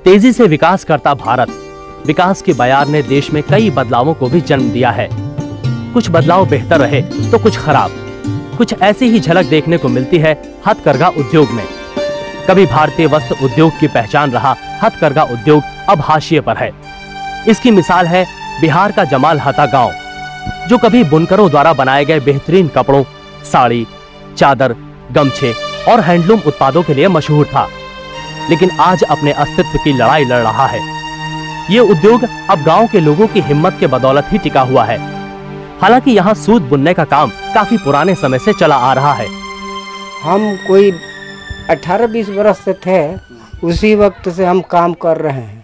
तेजी से विकास करता भारत, विकास की बयार ने देश में कई बदलावों को भी जन्म दिया है। कुछ बदलाव बेहतर रहे तो कुछ खराब। कुछ ऐसी ही झलक देखने को मिलती है हथकरघा उद्योग में। कभी भारतीय वस्त्र उद्योग की पहचान रहा हथकरघा उद्योग अब हाशिए पर है। इसकी मिसाल है बिहार का जमाल हता गांव, जो कभी बुनकरों द्वारा बनाए गए बेहतरीन कपड़ों, साड़ी, चादर, गमछे और हैंडलूम उत्पादों के लिए मशहूर था, लेकिन आज अपने अस्तित्व की लड़ाई लड़ रहा है। ये उद्योग अब गांव के लोगों की हिम्मत के बदौलत ही टिका हुआ है। हालांकि यहाँ सूत बुनने का काम काफी पुराने समय से चला आ रहा है। हम कोई 18-20 वर्ष से थे, उसी वक्त से हम काम कर रहे हैं।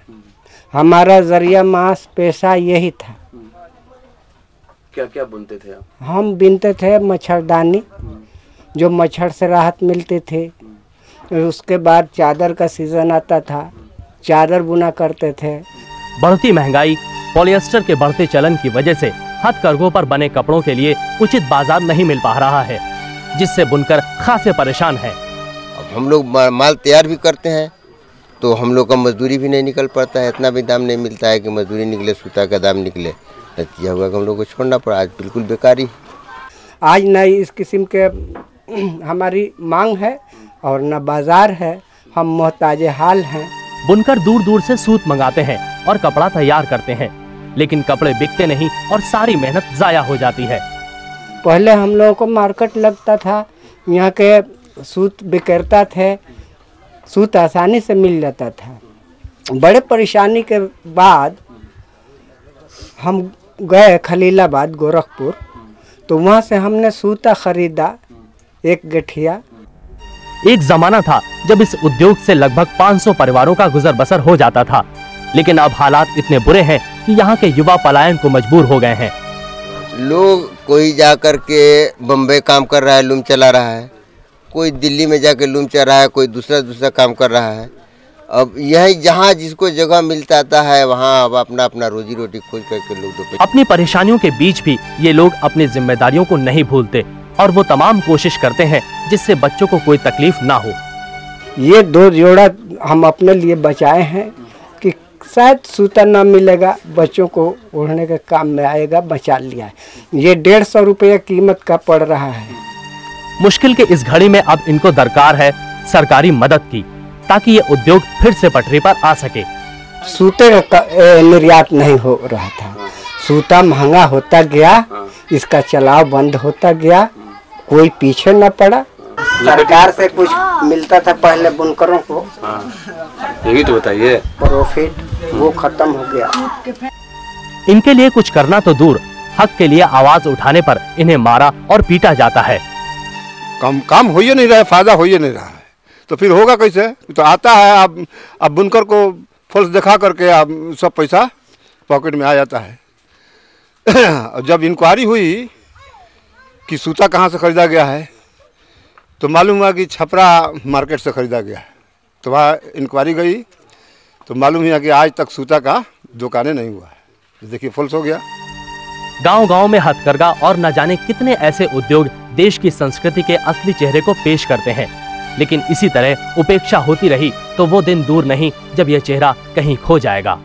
हमारा जरिया मास पेशा यही था। क्या क्या बुनते थे आप? हम बुनते थे मच्छरदानी, जो मच्छर से राहत मिलती थी। उसके बाद चादर का सीजन आता था, चादर बुना करते थे। बढ़ती महंगाई, पॉलिएस्टर के बढ़ते चलन की वजह से हथकरघों पर बने कपड़ों के लिए उचित बाजार नहीं मिल पा रहा है, जिससे बुनकर खासे परेशान हैं। अब हम लोग माल तैयार भी करते हैं तो हम लोग का मजदूरी भी नहीं निकल पाता है, इतना भी दाम नहीं मिलता है कि मजदूरी निकले, सूता का दाम निकले। नतीजा हुआ कि हम लोग को छोड़ना पड़ा। आज बिल्कुल बेकारी। आज न इस किस्म के हमारी मांग है और न बाजार है। हम मोहताजे हाल हैं। बुनकर दूर दूर से सूत मंगाते हैं और कपड़ा तैयार करते हैं, लेकिन कपड़े बिकते नहीं और सारी मेहनत जाया हो जाती है। पहले हम लोगों को मार्केट लगता था, यहाँ के सूत बिकरता थे, सूत आसानी से मिल जाता था। बड़े परेशानी के बाद हम गए खलीलाबाद, गोरखपुर, तो वहाँ से हमने सूता खरीदा, एक गठिया। एक जमाना था जब इस उद्योग से लगभग 500 परिवारों का गुजर बसर हो जाता था, लेकिन अब हालात इतने बुरे हैं कि यहाँ के युवा पलायन को मजबूर हो गए हैं। लोग कोई जाकर के बम्बई काम कर रहा है, लूम चला रहा है, कोई दिल्ली में जाकर लूम चला रहा है, कोई दूसरा काम कर रहा है। अब यही जहाँ जिसको जगह मिलता आता है वहाँ अब अपना अपना रोजी रोटी खोज करके लोग अपनी परेशानियों के बीच भी ये लोग अपनी जिम्मेदारियों को नहीं भूलते और वो तमाम कोशिश करते हैं जिससे बच्चों को कोई तकलीफ ना हो। ये 2 जोड़ा हम अपने लिए बचाए हैं कि शायद सूता ना मिलेगा, बच्चों को ओढ़ने के काम में आएगा, बचा लिया है। ये 150 रुपये कीमत का पड़ रहा है। मुश्किल के इस घड़ी में अब इनको दरकार है सरकारी मदद की, ताकि ये उद्योग फिर से पटरी पर आ सके। सूते का निर्यात नहीं हो रहा था, सूता महंगा होता गया, इसका चलाव बंद होता गया, कोई पीछे न पड़ा। सरकार से कुछ मिलता था पहले बुनकरों को, यही तो बताइए, प्रॉफिट, वो खत्म हो गया। इनके लिए कुछ करना तो दूर, हक के लिए आवाज उठाने पर इन्हें मारा और पीटा जाता है। काम हो ही नहीं रहा है, फायदा हो ही नहीं रहा है, तो फिर होगा कैसे? तो आता है अब बुनकर को फॉल्स दिखा करके अब सब पैसा पॉकेट में आ जाता है। जब इंक्वायरी हुई कि सूता कहाँ से खरीदा गया है तो मालूम हुआ कि छपरा मार्केट से खरीदा गया है। तो वहाँ इंक्वायरी गई तो मालूम हुआ कि आज तक सूता का दुकानें नहीं हुआ है। देखिए फॉल्स हो गया। गांव-गांव में हथकरघा और न जाने कितने ऐसे उद्योग देश की संस्कृति के असली चेहरे को पेश करते हैं, लेकिन इसी तरह उपेक्षा होती रही तो वो दिन दूर नहीं जब यह चेहरा कहीं खो जाएगा।